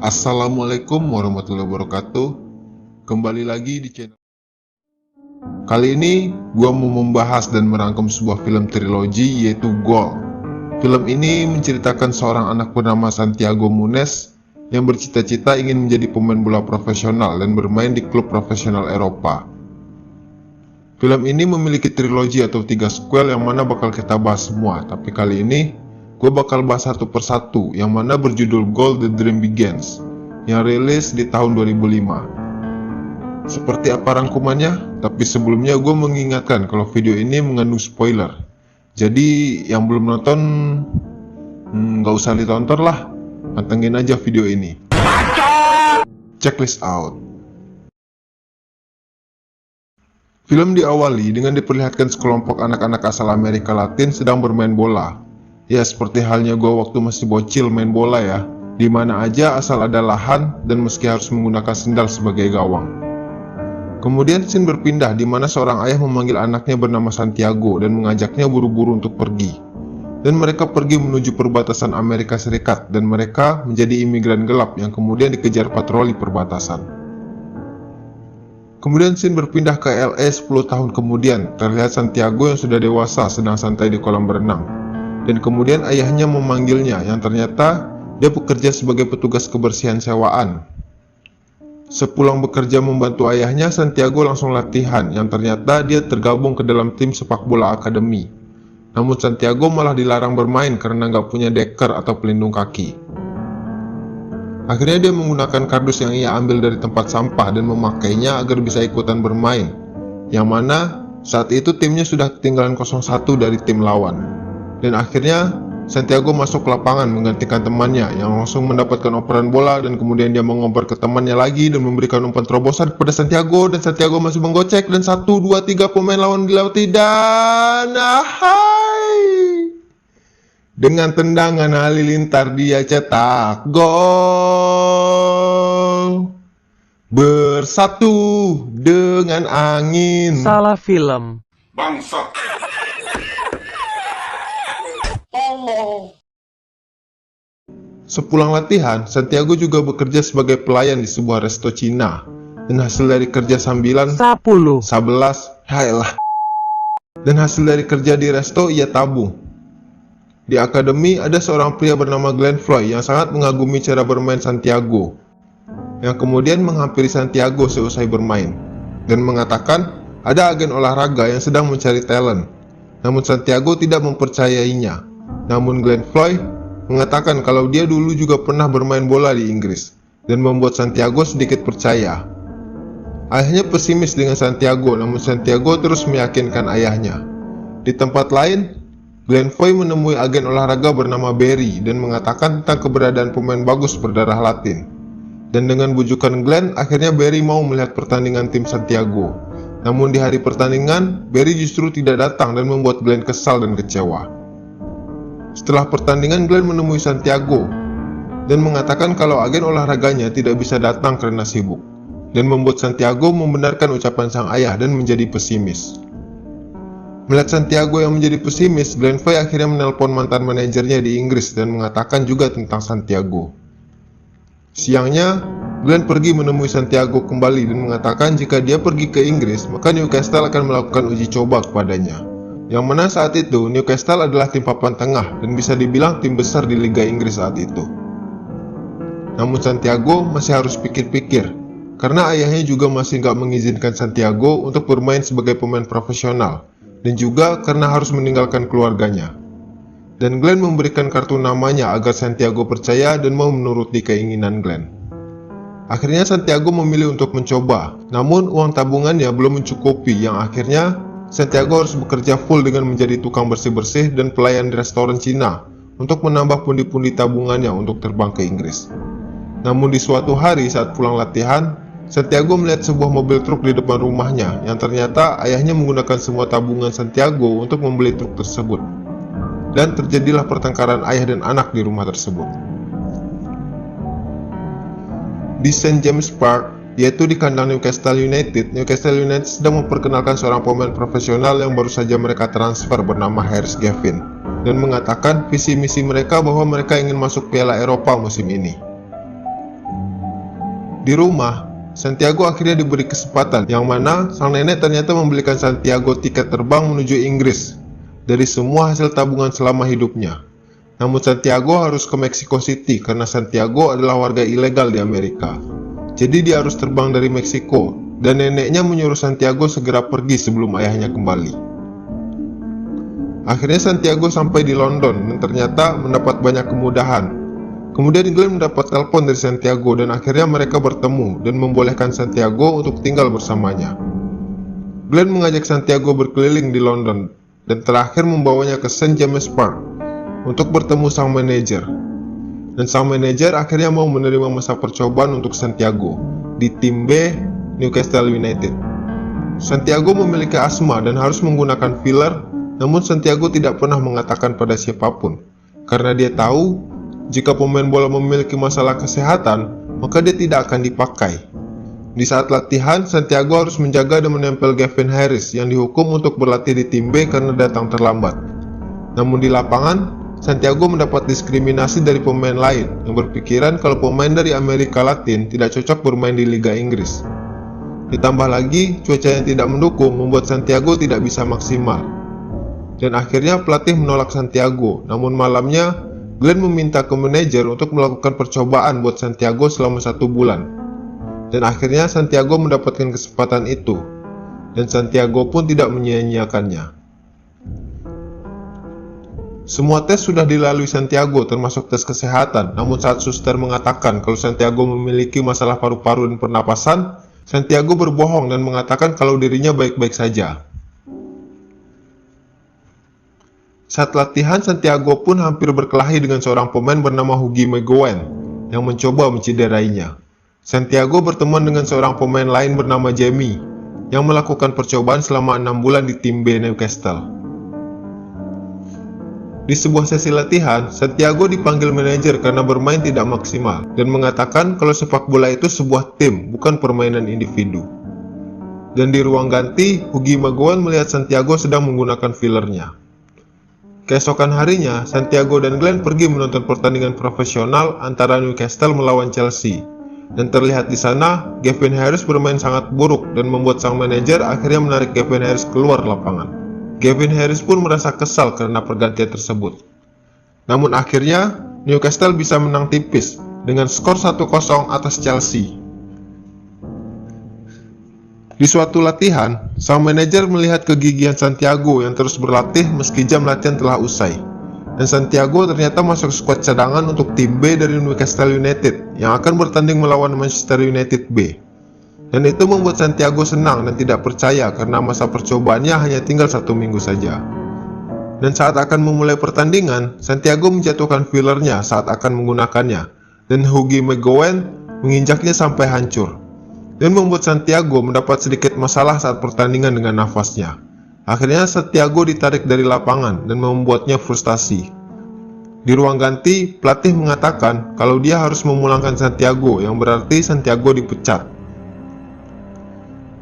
Assalamualaikum warahmatullahi wabarakatuh. Kembali lagi di channel. Kali ini gua mau membahas dan merangkum sebuah film trilogi yaitu Goal. Film ini menceritakan seorang anak bernama Santiago Munez yang bercita-cita ingin menjadi pemain bola profesional dan bermain di klub profesional Eropa. Film ini memiliki trilogi atau 3 sequel yang mana bakal kita bahas semua, tapi kali ini gue bakal bahas satu persatu yang mana berjudul Goal The Dream Begins yang rilis di tahun 2005. Seperti apa rangkumannya? Tapi sebelumnya gue mengingatkan kalau video ini mengandung spoiler. Jadi yang belum nonton nggak usah ditonton lah, pantengin aja video ini. Checklist out. Film diawali dengan diperlihatkan sekelompok anak-anak asal Amerika Latin sedang bermain bola. Ya seperti halnya gue waktu masih bocil main bola ya, dimana aja asal ada lahan dan meski harus menggunakan sendal sebagai gawang. Kemudian scene berpindah di mana seorang ayah memanggil anaknya bernama Santiago dan mengajaknya buru-buru untuk pergi. Dan mereka pergi menuju perbatasan Amerika Serikat dan mereka menjadi imigran gelap yang kemudian dikejar patroli perbatasan. Kemudian scene berpindah ke LA 10 tahun kemudian, terlihat Santiago yang sudah dewasa sedang santai di kolam berenang. Dan kemudian ayahnya memanggilnya yang ternyata dia bekerja sebagai petugas kebersihan sewaan. Sepulang bekerja membantu ayahnya, Santiago langsung latihan yang ternyata dia tergabung ke dalam tim sepak bola akademi. Namun Santiago malah dilarang bermain karena nggak punya deker atau pelindung kaki. Akhirnya dia menggunakan kardus yang ia ambil dari tempat sampah dan memakainya agar bisa ikutan bermain. Yang mana saat itu timnya sudah ketinggalan 0-1 dari tim lawan. Dan akhirnya Santiago masuk ke lapangan menggantikan temannya yang langsung mendapatkan operan bola dan kemudian dia mengoper ke temannya lagi dan memberikan umpan terobosan kepada Santiago dan Santiago masih menggocek dan 1, 2, 3 pemain lawan dilewati dan dengan tendangan halilintar dia cetak gol. Bersatu dengan angin. Salah film. Bangsat. Sepulang latihan, Santiago juga bekerja sebagai pelayan di sebuah resto Cina. Dan hasil dari kerja sambilan 10. Dan hasil dari kerja di resto ia tabung. Di akademi ada seorang pria bernama Glenn Floyd yang sangat mengagumi cara bermain Santiago, yang kemudian menghampiri Santiago seusai bermain dan mengatakan ada agen olahraga yang sedang mencari talent. Namun Santiago tidak mempercayainya. Namun Glenn Floyd mengatakan kalau dia dulu juga pernah bermain bola di Inggris dan membuat Santiago sedikit percaya. Ayahnya pesimis dengan Santiago, namun Santiago terus meyakinkan ayahnya. Di tempat lain, Glenn Floyd menemui agen olahraga bernama Barry dan mengatakan tentang keberadaan pemain bagus berdarah Latin. Dan dengan bujukan Glenn, akhirnya Barry mau melihat pertandingan tim Santiago. Namun di hari pertandingan, Barry justru tidak datang dan membuat Glenn kesal dan kecewa. Setelah pertandingan, Glenn menemui Santiago dan mengatakan kalau agen olahraganya tidak bisa datang karena sibuk, dan membuat Santiago membenarkan ucapan sang ayah dan menjadi pesimis. Melihat Santiago yang menjadi pesimis, Glenn Floyd akhirnya menelpon mantan manajernya di Inggris dan mengatakan juga tentang Santiago. Siangnya, Glenn pergi menemui Santiago kembali dan mengatakan jika dia pergi ke Inggris, maka Newcastle akan melakukan uji coba kepadanya. Yang mana saat itu Newcastle adalah tim papan tengah dan bisa dibilang tim besar di Liga Inggris saat itu. Namun Santiago masih harus pikir-pikir karena ayahnya juga masih nggak mengizinkan Santiago untuk bermain sebagai pemain profesional dan juga karena harus meninggalkan keluarganya. Dan Glenn memberikan kartu namanya agar Santiago percaya dan mau menuruti keinginan Glenn. Akhirnya Santiago memilih untuk mencoba, namun uang tabungannya belum mencukupi yang akhirnya Santiago harus bekerja full dengan menjadi tukang bersih-bersih dan pelayan di restoran Cina untuk menambah pundi-pundi tabungannya untuk terbang ke Inggris. Namun di suatu hari saat pulang latihan, Santiago melihat sebuah mobil truk di depan rumahnya yang ternyata ayahnya menggunakan semua tabungan Santiago untuk membeli truk tersebut. Dan terjadilah pertengkaran ayah dan anak di rumah tersebut. Di St. James Park, yaitu di kandang Newcastle United, Newcastle United sedang memperkenalkan seorang pemain profesional yang baru saja mereka transfer bernama Harris Gavin dan mengatakan visi misi mereka bahwa mereka ingin masuk Piala Eropa musim ini. Di rumah, Santiago akhirnya diberi kesempatan, yang mana sang nenek ternyata membelikan Santiago tiket terbang menuju Inggris dari semua hasil tabungan selama hidupnya. Namun Santiago harus ke Mexico City karena Santiago adalah warga ilegal di Amerika. Jadi dia harus terbang dari Meksiko, dan neneknya menyuruh Santiago segera pergi sebelum ayahnya kembali. Akhirnya Santiago sampai di London dan ternyata mendapat banyak kemudahan. Kemudian Glenn mendapat telepon dari Santiago dan akhirnya mereka bertemu dan membolehkan Santiago untuk tinggal bersamanya. Glenn mengajak Santiago berkeliling di London dan terakhir membawanya ke St. James Park untuk bertemu sang manajer. Dan sang manajer akhirnya mau menerima masa percobaan untuk Santiago di tim B Newcastle United. Santiago memiliki asma dan harus menggunakan filler, namun Santiago tidak pernah mengatakan pada siapapun karena dia tahu jika pemain bola memiliki masalah kesehatan, maka dia tidak akan dipakai. Di saat latihan, Santiago harus menjaga dan menempel Gavin Harris yang dihukum untuk berlatih di tim B karena datang terlambat. Namun di lapangan, Santiago mendapat diskriminasi dari pemain lain yang berpikiran kalau pemain dari Amerika Latin tidak cocok bermain di Liga Inggris. Ditambah lagi, cuaca yang tidak mendukung membuat Santiago tidak bisa maksimal. Dan akhirnya pelatih menolak Santiago, namun malamnya Glenn meminta ke manajer untuk melakukan percobaan buat Santiago selama 1 bulan. Dan akhirnya Santiago mendapatkan kesempatan itu. Dan Santiago pun tidak menyia-nyiakannya. Semua tes sudah dilalui Santiago termasuk tes kesehatan. Namun saat suster mengatakan kalau Santiago memiliki masalah paru-paru dan pernapasan, Santiago berbohong dan mengatakan kalau dirinya baik-baik saja. Saat latihan, Santiago pun hampir berkelahi dengan seorang pemain bernama Huggy McGowan yang mencoba menciderainya. Santiago berteman dengan seorang pemain lain bernama Jamie yang melakukan percobaan selama 6 bulan di tim B Newcastle. Di sebuah sesi latihan, Santiago dipanggil manajer karena bermain tidak maksimal dan mengatakan kalau sepak bola itu sebuah tim, bukan permainan individu. Dan di ruang ganti, Huggy McGowan melihat Santiago sedang menggunakan fillernya. Keesokan harinya, Santiago dan Glenn pergi menonton pertandingan profesional antara Newcastle melawan Chelsea. Dan terlihat di sana, Gavin Harris bermain sangat buruk dan membuat sang manajer akhirnya menarik Gavin Harris keluar lapangan. Gavin Harris pun merasa kesal karena pergantian tersebut. Namun akhirnya, Newcastle bisa menang tipis dengan skor 1-0 atas Chelsea. Di suatu latihan, sang manajer melihat kegigihan Santiago yang terus berlatih meski jam latihan telah usai. Dan Santiago ternyata masuk skuad cadangan untuk tim B dari Newcastle United yang akan bertanding melawan Manchester United B. Dan itu membuat Santiago senang dan tidak percaya karena masa percobaannya hanya tinggal 1 minggu saja. Dan saat akan memulai pertandingan, Santiago menjatuhkan fillernya saat akan menggunakannya, dan Huggy McGowan menginjaknya sampai hancur. Dan membuat Santiago mendapat sedikit masalah saat pertandingan dengan nafasnya. Akhirnya Santiago ditarik dari lapangan dan membuatnya frustasi. Di ruang ganti, pelatih mengatakan kalau dia harus memulangkan Santiago, yang berarti Santiago dipecat.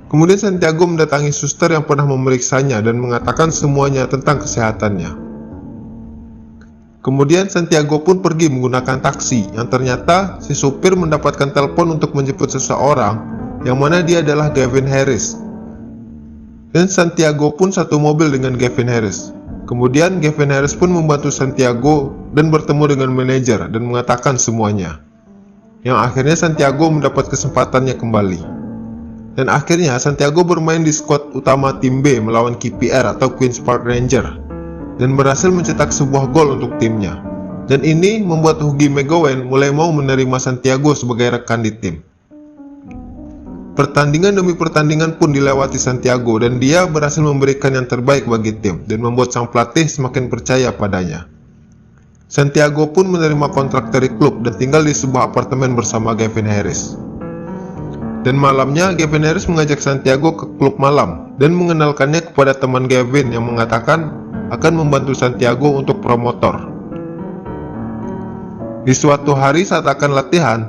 Kemudian Santiago mendatangi suster yang pernah memeriksanya dan mengatakan semuanya tentang kesehatannya. Kemudian Santiago pun pergi menggunakan taksi, yang ternyata si supir mendapatkan telepon untuk menjemput seseorang yang mana dia adalah Gavin Harris. Dan Santiago pun satu mobil dengan Gavin Harris. Kemudian Gavin Harris pun membantu Santiago dan bertemu dengan manajer dan mengatakan semuanya. Yang akhirnya Santiago mendapat kesempatannya kembali. Dan akhirnya Santiago bermain di skuad utama tim B melawan KPR atau Queen's Park Rangers dan berhasil mencetak sebuah gol untuk timnya. Dan ini membuat Huggy McGowan mulai mau menerima Santiago sebagai rekan di tim. Pertandingan demi pertandingan pun dilewati Santiago dan dia berhasil memberikan yang terbaik bagi tim dan membuat sang pelatih semakin percaya padanya. Santiago pun menerima kontrak dari klub dan tinggal di sebuah apartemen bersama Gavin Harris. Dan malamnya Gavin Harris mengajak Santiago ke klub malam dan mengenalkannya kepada teman Gavin yang mengatakan akan membantu Santiago untuk promotor. Di suatu hari saat akan latihan,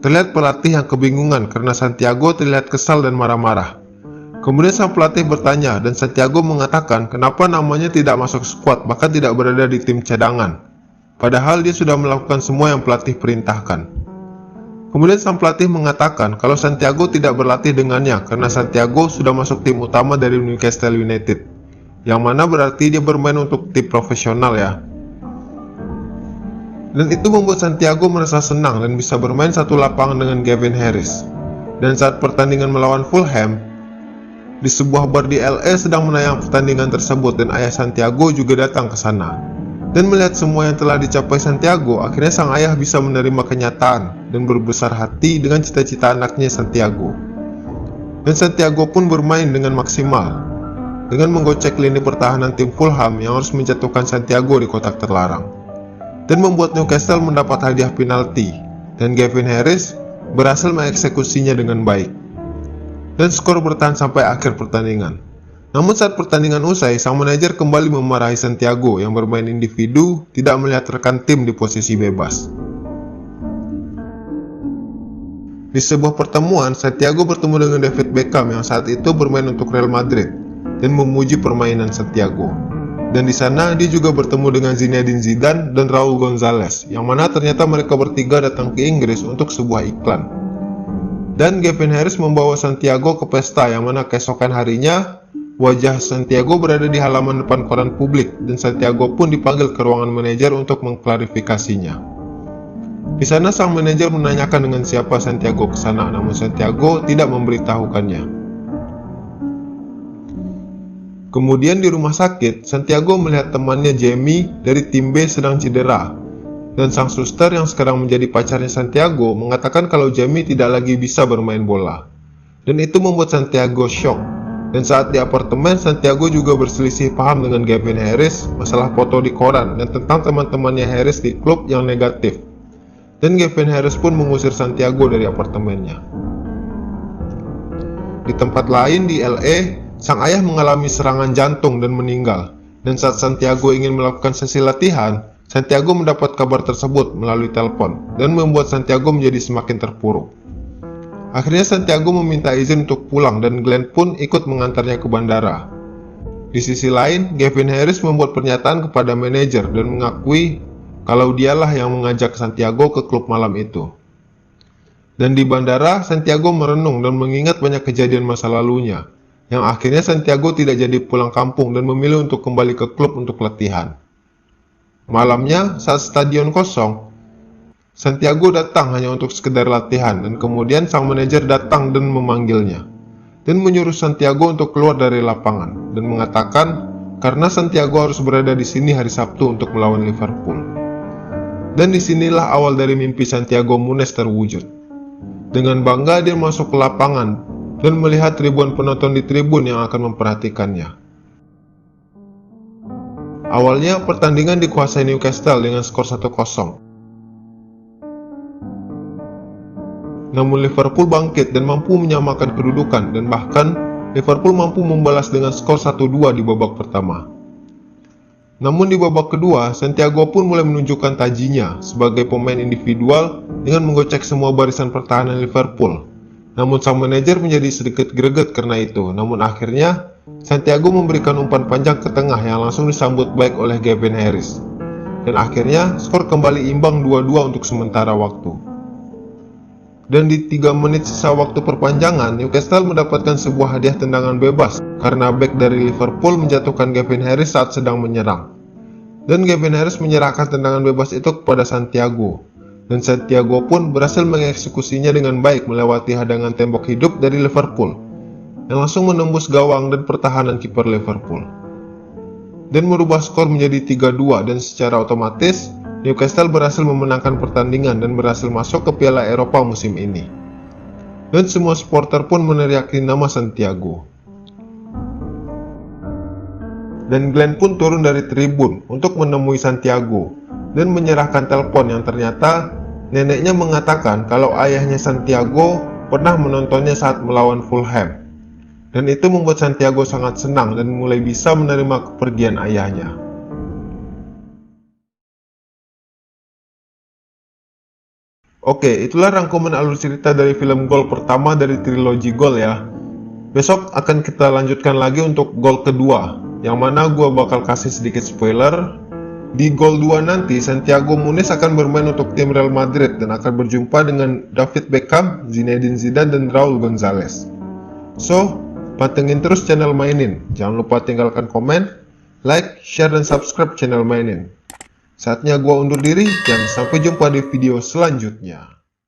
terlihat pelatih yang kebingungan karena Santiago terlihat kesal dan marah-marah. Kemudian sang pelatih bertanya dan Santiago mengatakan kenapa namanya tidak masuk skuad bahkan tidak berada di tim cadangan. Padahal dia sudah melakukan semua yang pelatih perintahkan. Kemudian sang pelatih mengatakan kalau Santiago tidak berlatih dengannya karena Santiago sudah masuk tim utama dari Newcastle United, yang mana berarti dia bermain untuk tim profesional ya. Dan itu membuat Santiago merasa senang dan bisa bermain satu lapangan dengan Gavin Harris. Dan saat pertandingan melawan Fulham, di sebuah bar di LA sedang menayang pertandingan tersebut dan ayah Santiago juga datang ke sana. Dan melihat semua yang telah dicapai Santiago, akhirnya sang ayah bisa menerima kenyataan dan berbesar hati dengan cita-cita anaknya Santiago. Dan Santiago pun bermain dengan maksimal, dengan menggocek lini pertahanan tim Fulham yang harus menjatuhkan Santiago di kotak terlarang. Dan membuat Newcastle mendapat hadiah penalti, dan Gavin Harris berhasil mengeksekusinya dengan baik. Dan skor bertahan sampai akhir pertandingan. Namun saat pertandingan usai, sang manajer kembali memarahi Santiago yang bermain individu, tidak melihat rekan tim di posisi bebas. Di sebuah pertemuan, Santiago bertemu dengan David Beckham yang saat itu bermain untuk Real Madrid dan memuji permainan Santiago. Dan di sana dia juga bertemu dengan Zinedine Zidane dan Raul Gonzalez, yang mana ternyata mereka bertiga datang ke Inggris untuk sebuah iklan. Dan Gavin Harris membawa Santiago ke pesta yang mana keesokan harinya wajah Santiago berada di halaman depan koran publik dan Santiago pun dipanggil ke ruangan manajer untuk mengklarifikasinya. Di sana sang manajer menanyakan dengan siapa Santiago ke sana, namun Santiago tidak memberitahukannya. Kemudian di rumah sakit, Santiago melihat temannya Jamie dari tim B sedang cedera. Dan sang suster yang sekarang menjadi pacarnya Santiago mengatakan kalau Jamie tidak lagi bisa bermain bola. Dan itu membuat Santiago shock. Dan saat di apartemen, Santiago juga berselisih paham dengan Gavin Harris masalah foto di koran dan tentang teman-temannya Harris di klub yang negatif. Dan Gavin Harris pun mengusir Santiago dari apartemennya. Di tempat lain di LA, sang ayah mengalami serangan jantung dan meninggal. Dan saat Santiago ingin melakukan sesi latihan, Santiago mendapat kabar tersebut melalui telepon dan membuat Santiago menjadi semakin terpuruk. Akhirnya Santiago meminta izin untuk pulang dan Glenn pun ikut mengantarnya ke bandara. Di sisi lain, Gavin Harris membuat pernyataan kepada manajer dan mengakui kalau dialah yang mengajak Santiago ke klub malam itu. Dan di bandara, Santiago merenung dan mengingat banyak kejadian masa lalunya, yang akhirnya Santiago tidak jadi pulang kampung dan memilih untuk kembali ke klub untuk latihan. Malamnya, saat stadion kosong, Santiago datang hanya untuk sekedar latihan dan kemudian sang manajer datang dan memanggilnya dan menyuruh Santiago untuk keluar dari lapangan dan mengatakan karena Santiago harus berada di sini hari Sabtu untuk melawan Liverpool. Dan disinilah awal dari mimpi Santiago Munez terwujud. Dengan bangga dia masuk ke lapangan dan melihat ribuan penonton di tribun yang akan memperhatikannya. Awalnya pertandingan dikuasai Newcastle dengan skor 1-0. Namun Liverpool bangkit dan mampu menyamakan kedudukan dan bahkan Liverpool mampu membalas dengan skor 1-2 di babak pertama. Namun di babak kedua, Santiago pun mulai menunjukkan tajinya sebagai pemain individual dengan menggocek semua barisan pertahanan Liverpool. Namun sang manajer menjadi sedikit greget karena itu. Namun akhirnya Santiago memberikan umpan panjang ke tengah yang langsung disambut baik oleh Gavin Harris. Dan akhirnya skor kembali imbang 2-2 untuk sementara waktu. Dan di 3 menit sisa waktu perpanjangan, Newcastle mendapatkan sebuah hadiah tendangan bebas karena bek dari Liverpool menjatuhkan Gavin Harris saat sedang menyerang. Dan Gavin Harris menyerahkan tendangan bebas itu kepada Santiago. Dan Santiago pun berhasil mengeksekusinya dengan baik melewati hadangan tembok hidup dari Liverpool yang langsung menembus gawang dan pertahanan kiper Liverpool. Dan merubah skor menjadi 3-2 dan secara otomatis Newcastle berhasil memenangkan pertandingan dan berhasil masuk ke Piala Eropa musim ini. Dan semua supporter pun meneriaki nama Santiago. Dan Glenn pun turun dari tribun untuk menemui Santiago dan menyerahkan telepon yang ternyata neneknya mengatakan kalau ayahnya Santiago pernah menontonnya saat melawan Fulham. Dan itu membuat Santiago sangat senang dan mulai bisa menerima kepergian ayahnya. Oke, itulah rangkuman alur cerita dari film Goal pertama dari trilogi Goal ya. Besok akan kita lanjutkan lagi untuk Goal kedua, yang mana gue bakal kasih sedikit spoiler. Di gol 2 nanti, Santiago Munez akan bermain untuk tim Real Madrid dan akan berjumpa dengan David Beckham, Zinedine Zidane, dan Raul Gonzalez. So, pantengin terus channel Mainin. Jangan lupa tinggalkan komen, like, share, dan subscribe channel Mainin. Saatnya gua undur diri dan sampai jumpa di video selanjutnya.